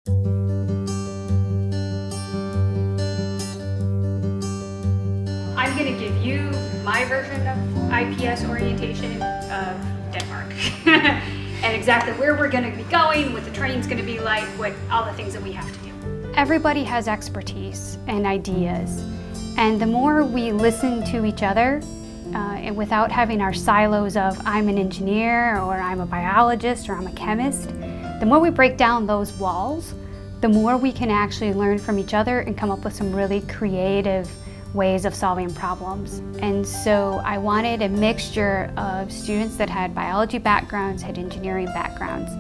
I'm going to give you my version of IPS orientation of Denmark and exactly where we're going to be going, what the train's going to be like, what all the things that we have to do. Everybody has expertise and ideas, and the more we listen to each other and without having our silos of I'm an engineer or I'm a biologist or I'm a chemist, the more we break down those walls, the more we can actually learn from each other and come up with some really creative ways of solving problems. And so I wanted a mixture of students that had biology backgrounds, had engineering backgrounds,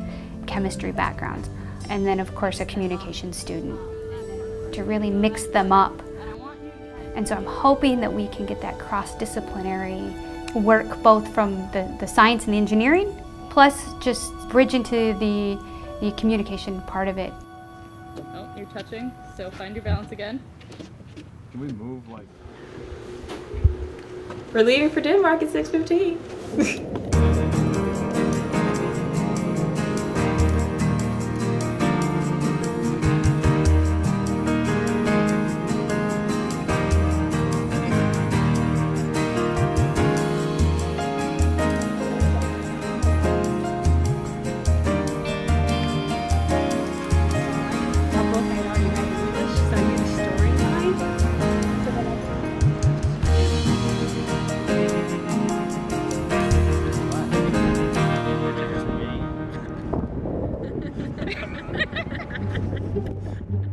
chemistry backgrounds, and then of course a communication student, to really mix them up. And so I'm hoping that we can get that cross-disciplinary work both from the science and the engineering, plus just bridge into the communication part of it. Oh, you're touching, so find your balance again. Can we move like... We're leaving for Denmark at 6:15.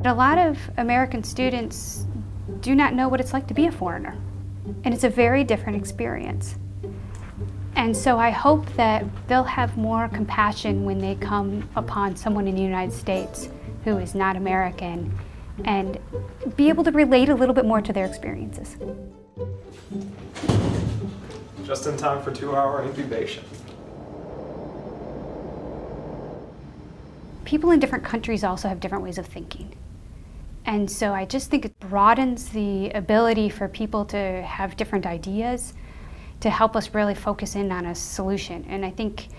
A lot of American students do not know what it's like to be a foreigner, and it's a very different experience. And so I hope that they'll have more compassion when they come upon someone in the United States who is not American and be able to relate a little bit more to their experiences. Just in time for 2-hour incubation. People in different countries also have different ways of thinking. And so I just think it broadens the ability for people to have different ideas to help us really focus in on a solution. And I think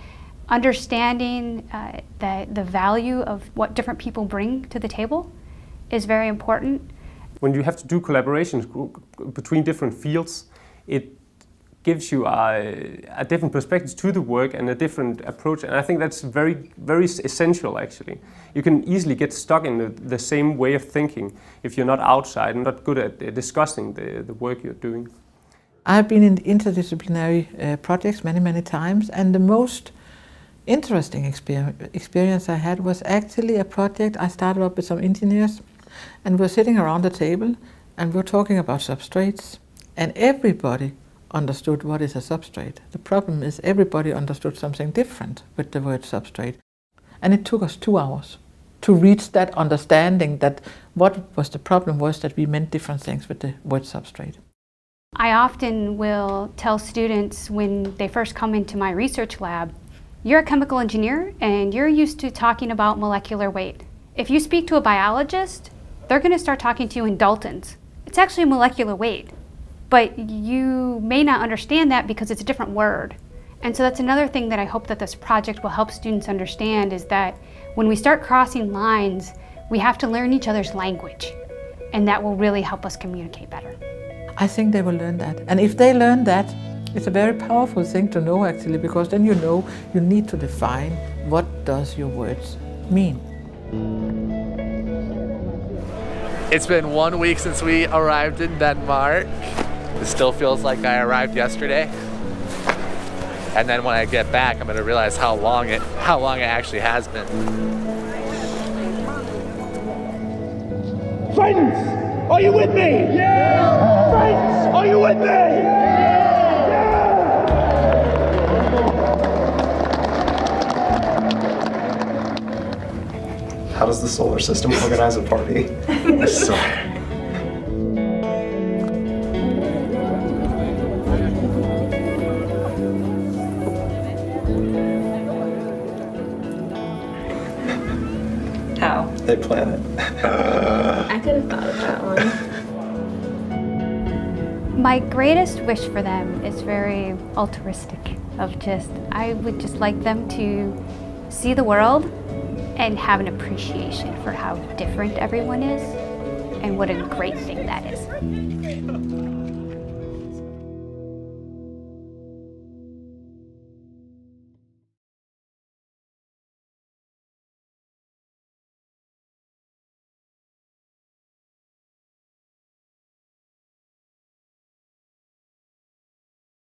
understanding the value of what different people bring to the table is very important. When you have to do collaborations between different fields, it gives you a different perspective to the work and a different approach, and I think that's very, very essential actually. You can easily get stuck in the same way of thinking if you're not outside and not good at discussing the work you're doing. I've been in interdisciplinary projects many times, and the most interesting experience I had was actually a project I started up with some engineers, and we're sitting around the table and we're talking about substrates, and everybody understood what is a substrate. The problem is everybody understood something different with the word substrate. And it took us 2 hours to reach that understanding that what was the problem was that we meant different things with the word substrate. I often will tell students when they first come into my research lab, you're a chemical engineer and you're used to talking about molecular weight. If you speak to a biologist, they're going to start talking to you in Daltons. It's actually molecular weight. But you may not understand that because it's a different word. And so that's another thing that I hope that this project will help students understand, is that when we start crossing lines, we have to learn each other's language, and that will really help us communicate better. I think they will learn that. And if they learn that, it's a very powerful thing to know actually, because then you know you need to define what does your words mean. It's been 1 week since we arrived in Denmark. It still feels like I arrived yesterday. And then when I get back, I'm gonna realize how long it actually has been. Friends, are you with me? Yeah! Friends, are you with me? Yeah! How does the solar system organize a party? Sorry. How? They plan it. I could have thought of that one. My greatest wish for them is very altruistic, of just, I would just like them to see the world and have an appreciation for how different everyone is and what a great thing that is.